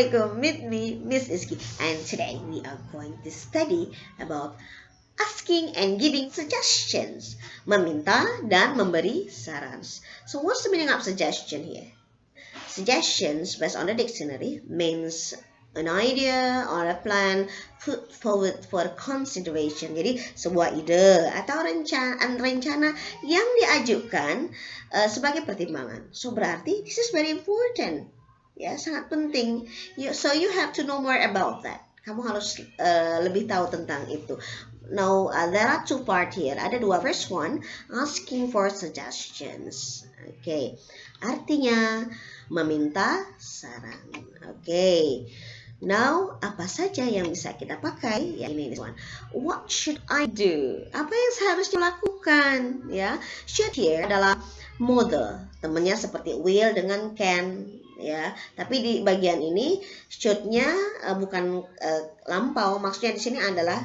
Assalamualaikum, meet me, Miss Iski, and today we are going to study about asking and giving suggestions, meminta dan memberi saran. So what's the meaning of suggestion here? Suggestions, based on the dictionary, means an idea or a plan put forward for consideration. Jadi sebuah ide atau rencana yang diajukan sebagai pertimbangan. So berarti this is very important. Ya, sangat penting. So you have to know more about that. Kamu harus lebih tahu tentang itu. Now, there are two parts here. Ada dua. First one, asking for suggestions. Okay. Artinya meminta saran. Okay. Now, apa saja yang bisa kita pakai? Ya, ini one. What should I do? Apa yang seharusnya lakukan? Ya, should here adalah mode. Temannya seperti will dengan can. Ya, tapi di bagian ini should-nya bukan lampau. Maksudnya di sini adalah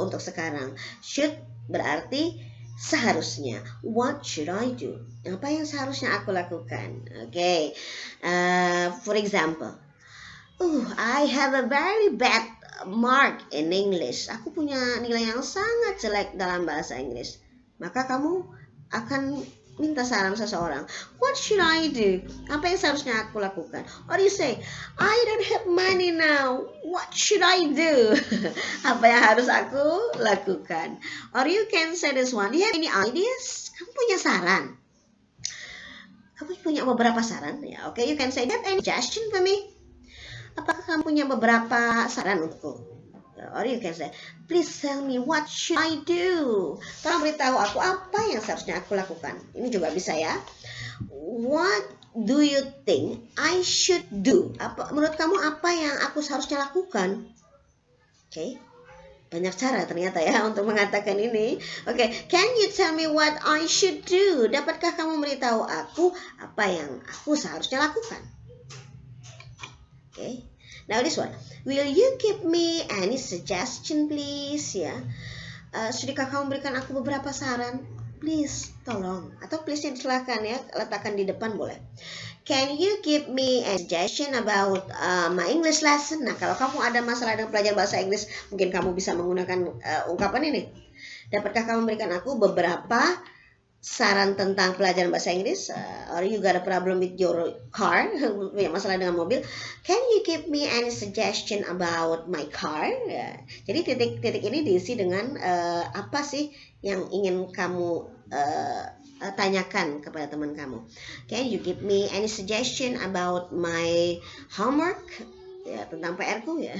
untuk sekarang. Should berarti seharusnya. What should I do? Apa yang seharusnya aku lakukan? Okay. For example, I have a very bad mark in English. Aku punya nilai yang sangat jelek dalam bahasa Inggris. Maka kamu akan minta saran seseorang. What should I do? Apa yang seharusnya aku lakukan? Or you say, I don't have money now. What should I do? Apa yang harus aku lakukan? Or you can say this one. Do you have any ideas? Kamu punya saran? Kamu punya beberapa saran? Ya, okay. You can say, do you have any suggestion for me? Apakah kamu punya beberapa saran untukku? Or you can say, please tell me what should I do? Tolong beritahu aku apa yang seharusnya aku lakukan. Ini juga bisa ya. What do you think I should do? Menurut kamu apa yang aku seharusnya lakukan? Okay. Banyak cara ternyata ya untuk mengatakan ini. Okay. Can you tell me what I should do? Dapatkah kamu memberitahu aku apa yang aku seharusnya lakukan? Okay. Now this one, will you give me any suggestion please? Ya, sudahkah kamu berikan aku beberapa saran? Please, tolong. Atau please-nya silakan ya, letakkan di depan boleh. Can you give me a suggestion about my English lesson? Nah, kalau kamu ada masalah dengan belajar bahasa Inggris, mungkin kamu bisa menggunakan ungkapan ini. Dapatkah kamu memberikan aku beberapa saran tentang pelajaran bahasa Inggris? Or you got a problem with your car, punya masalah dengan mobil, can you give me any suggestion about my car? Jadi titik-titik ini diisi dengan apa sih yang ingin kamu tanyakan kepada teman kamu. Can you give me any suggestion about my homework? Ya, tentang PR-ku ya.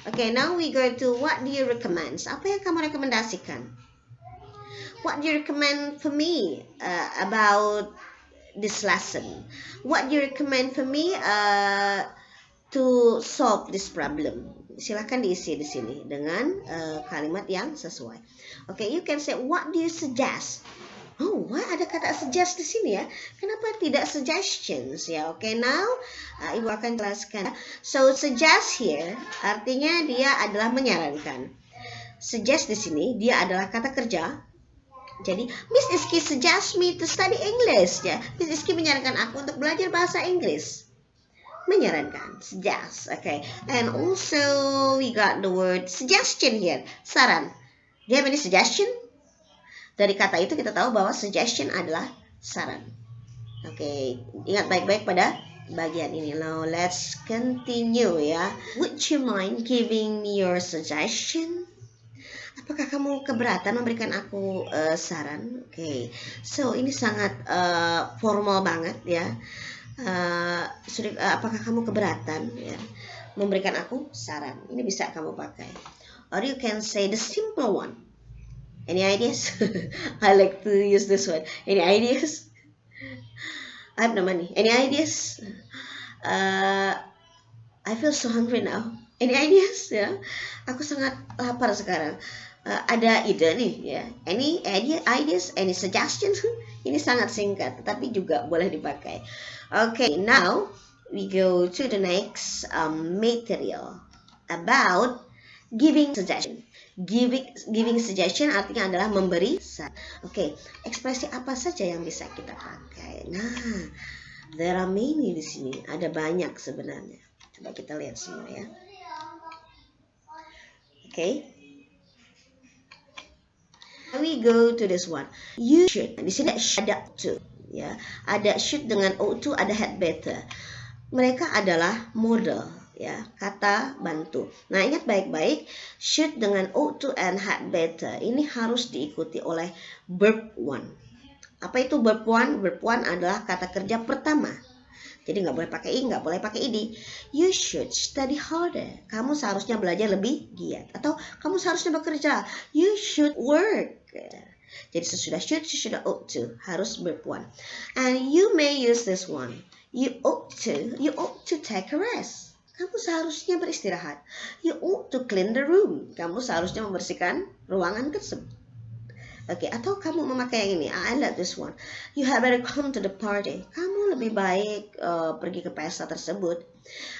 Okay, now we go to what do you recommend? Apa yang kamu rekomendasikan? What do you recommend for me about this lesson? What do you recommend for me to solve this problem? Silakan diisi di sini dengan kalimat yang sesuai. Okay, you can say what do you suggest? Oh, why ada kata suggest di sini ya? Kenapa tidak suggestions ya? Okay, now Ibu akan jelaskan. So suggest here artinya dia adalah menyarankan. Suggest di sini dia adalah kata kerja. Jadi, Miss Iski suggest me to study English. Ya, Miss Iski menyarankan aku untuk belajar bahasa Inggris. Menyarankan, suggest. Okay. And also we got the word suggestion here. Saran. Do you have any suggestion? Dari kata itu kita tahu bahwa suggestion adalah saran. Okay. Ingat baik-baik pada bagian ini. Now let's continue ya. Would you mind giving me your suggestion? Apakah kamu keberatan memberikan aku saran? Okay. So ini sangat formal banget ya. Apakah kamu keberatan ya memberikan aku saran? Ini bisa kamu pakai. Or you can say the simple one. Any ideas? I like to use this one. Any ideas? I have no money. Any ideas? I feel so hungry now. Any ideas? Ya, aku sangat lapar sekarang. Ada ide nih ya. Any ideas? Any suggestions? Ini sangat singkat, tetapi juga boleh dipakai. Okay, now we go to the next material about giving suggestion. Giving suggestion artinya adalah memberi saran. Okay, ekspresi apa saja yang bisa kita pakai? Nah, there are many di sini. Ada banyak sebenarnya. Coba kita lihat semua ya. Oke. We go to this one. You should. Di sini ada to, ya. Ada should dengan ought to, ada had better. Mereka adalah model, ya, kata bantu. Nah, ingat baik-baik, should dengan ought to and had better ini harus diikuti oleh verb one. Apa itu verb one? Verb one adalah kata kerja pertama. Jadi nggak boleh pakai i, nggak boleh pakai id. You should study harder. Kamu seharusnya belajar lebih giat. Atau kamu seharusnya bekerja. You should work. Jadi sesudah should, sesudah ought to. Harus verb one. And you may use this one. You ought to take a rest. Kamu seharusnya beristirahat. You ought to clean the room. Kamu seharusnya membersihkan ruangan tersebut. Oke, atau kamu memakai yang ini. I like this one. You had better come to the party. Kamu lebih baik pergi ke pesta tersebut.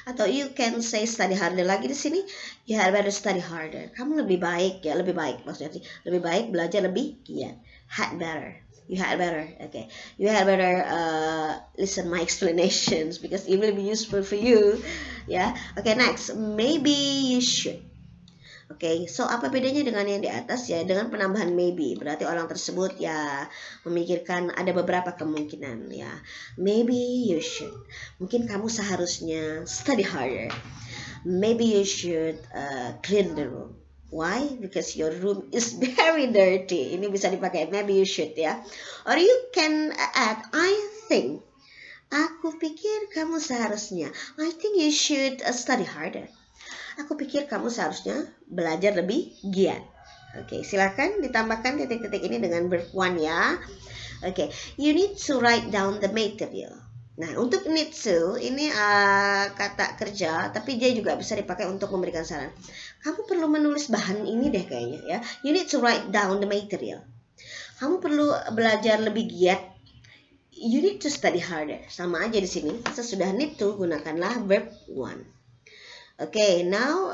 Atau you can say study harder lagi di sini. You had better study harder. Kamu lebih baik, ya, lebih baik maksudnya sih. Lebih baik belajar lebih giat. Had better. You had better. Okay. You had better listen my explanations because it will be useful for you. Ya. Okay, next. Maybe you should. Oke, so apa bedanya dengan yang di atas ya? Dengan penambahan maybe, berarti orang tersebut ya memikirkan ada beberapa kemungkinan ya. Maybe you should. Mungkin kamu seharusnya study harder. Maybe you should clean the room. Why? Because your room is very dirty. Ini bisa dipakai maybe you should ya. Or you can add I think. Aku pikir kamu seharusnya. I think you should study harder. Aku pikir kamu seharusnya belajar lebih giat. Oke, silakan ditambahkan titik-titik ini dengan verb one ya. Oke, you need to write down the material. Nah, untuk need to ini kata kerja, tapi dia juga bisa dipakai untuk memberikan saran. Kamu perlu menulis bahan ini deh kayaknya ya. You need to write down the material. Kamu perlu belajar lebih giat. You need to study harder. Sama aja di sini. Sesudah need to gunakanlah verb one. Okay, now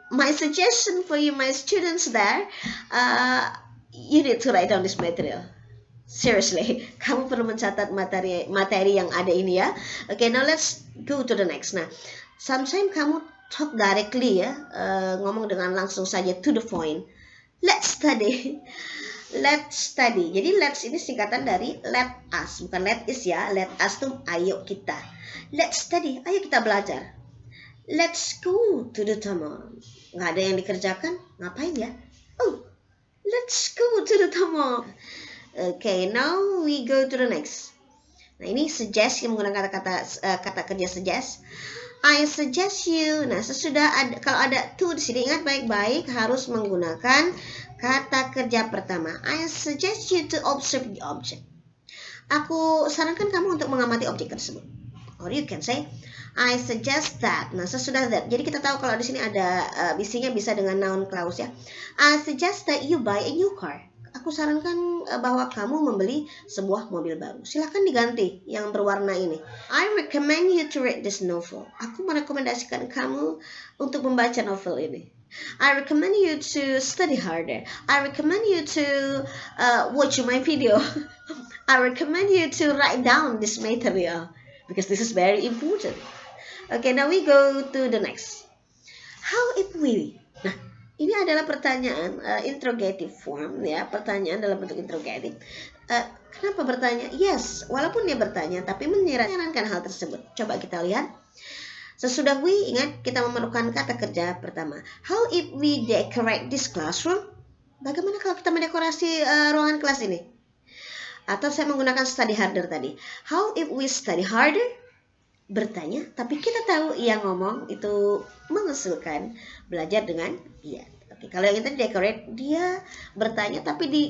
my suggestion for you, my students there, you need to write down this material. Seriously, kamu perlu mencatat materi yang ada ini ya. Okay, now let's go to the next. Nah, sometimes kamu talk directly ya, ngomong dengan langsung saja to the point. Let's study. Let's study. Jadi let's ini singkatan dari let us, bukan let is ya. Let us tuh ayo kita. Let's study. Ayo kita belajar. Let's go to the taman. Nggak ada yang dikerjakan, ngapain ya? Oh, let's go to the taman. Okay, now we go to the next. Nah, ini suggest yang menggunakan kata kerja suggest. I suggest you. Nah, sesudah kalau ada to di sini, ingat baik-baik harus menggunakan kata kerja pertama. I suggest you to observe the object. Aku sarankan kamu untuk mengamati objek tersebut. Or you can say I suggest that. Nah, sesudah that. Jadi kita tahu kalau di sini ada bisinya bisa dengan noun clause ya. I suggest that you buy a new car. Aku sarankan bahwa kamu membeli sebuah mobil baru. Silahkan diganti yang berwarna ini. I recommend you to read this novel. Aku merekomendasikan kamu untuk membaca novel ini. I recommend you to study harder. I recommend you to watch my video. I recommend you to write down this material because this is very important. Okay, now we go to the next. How if we? Nah, ini adalah pertanyaan interrogative form ya, pertanyaan dalam bentuk interrogative. Kenapa bertanya? Yes, walaupun dia bertanya, tapi menyarankan hal tersebut. Coba kita lihat. Sesudah we, ingat kita memerlukan kata kerja pertama. How if we decorate this classroom? Bagaimana kalau kita mendekorasi ruangan kelas ini? Atau saya menggunakan study harder tadi. How if we study harder? Bertanya, tapi kita tahu yang ngomong itu mengusulkan belajar dengan giat. Oke, kalau yang tadi decorate, dia bertanya, tapi di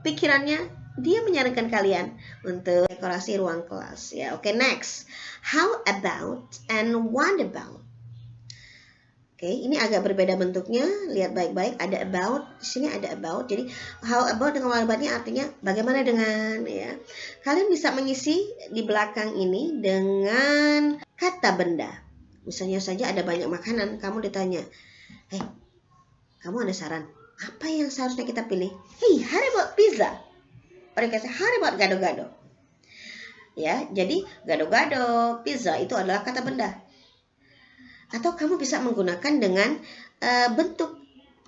pikirannya dia menyarankan kalian untuk dekorasi ruang kelas. Ya, oke, next. How about and what about? Oke, ini agak berbeda bentuknya. Lihat baik-baik, ada about, di sini ada about. Jadi how about dengan what about-nya artinya bagaimana dengan ya. Kalian bisa mengisi di belakang ini dengan kata benda. Misalnya saja ada banyak makanan, kamu ditanya, "Hey, kamu ada saran? Apa yang seharusnya kita pilih?" "Hey, how about pizza?" Orang kata, "How about gado-gado?" Ya, jadi gado-gado, pizza itu adalah kata benda. Atau kamu bisa menggunakan dengan bentuk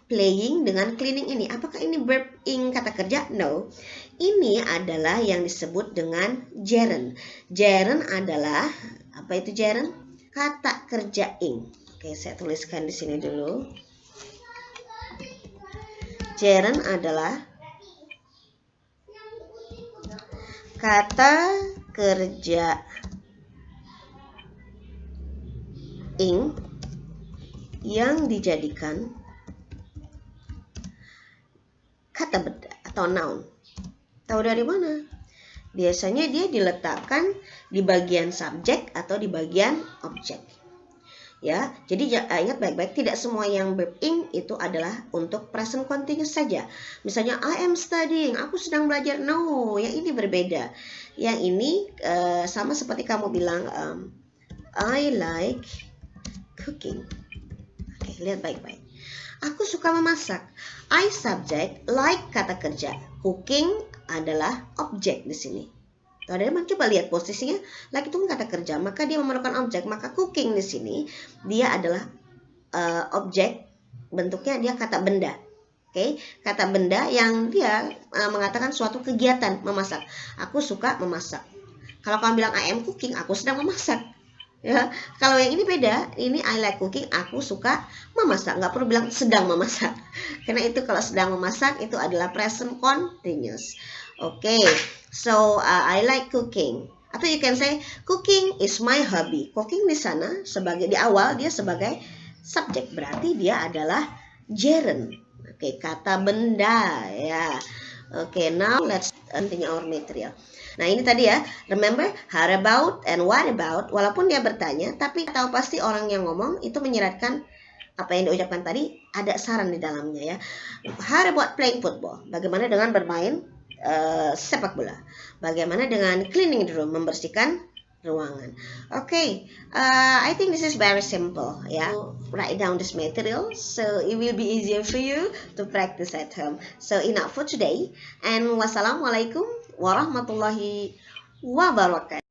playing dengan cleaning ini. Apakah ini verb ing kata kerja? No. Ini adalah yang disebut dengan gerund. Gerund adalah, apa itu gerund? Kata kerja ing. Oke, saya tuliskan di sini dulu. Gerund adalah kata kerja ing yang dijadikan kata benda atau noun. Tahu dari mana? Biasanya dia diletakkan di bagian subjek atau di bagian objek. Ya, jadi ingat baik-baik, tidak semua yang verb ing itu adalah untuk present continuous saja. Misalnya I am studying, aku sedang belajar. No, yang ini berbeda. Yang ini sama seperti kamu bilang I like cooking. Oke, lihat baik-baik. Aku suka memasak. I subject, like kata kerja. Cooking adalah objek di sini. Teman-teman coba lihat posisinya. Like itu kan kata kerja, maka dia memerlukan objek. Maka cooking di sini dia adalah objek. Bentuknya dia kata benda. Oke, kata benda yang dia mengatakan suatu kegiatan memasak. Aku suka memasak. Kalau kamu bilang I am cooking, aku sedang memasak. Ya, kalau yang ini beda, ini I like cooking, aku suka memasak. Nggak perlu bilang sedang memasak, karena itu kalau sedang memasak itu adalah present continuous. Oke, so I like cooking. Atau you can say cooking is my hobby. Cooking di sana sebagai di awal dia sebagai subjek, berarti dia adalah gerund. Oke, kata benda ya. Oke, now let's continue our material. Nah ini tadi ya, remember how about and what about. Walaupun dia bertanya, tapi tahu pasti orang yang ngomong itu menyiratkan apa yang diucapkan tadi, ada saran di dalamnya ya. How about playing football? Bagaimana dengan bermain sepak bola? Bagaimana dengan cleaning the room, membersihkan ruangan? Okay, I think this is very simple ya. Write down this material so it will be easier for you to practice at home. So enough for today, and wassalamualaikum warahmatullahi wabarakatuh.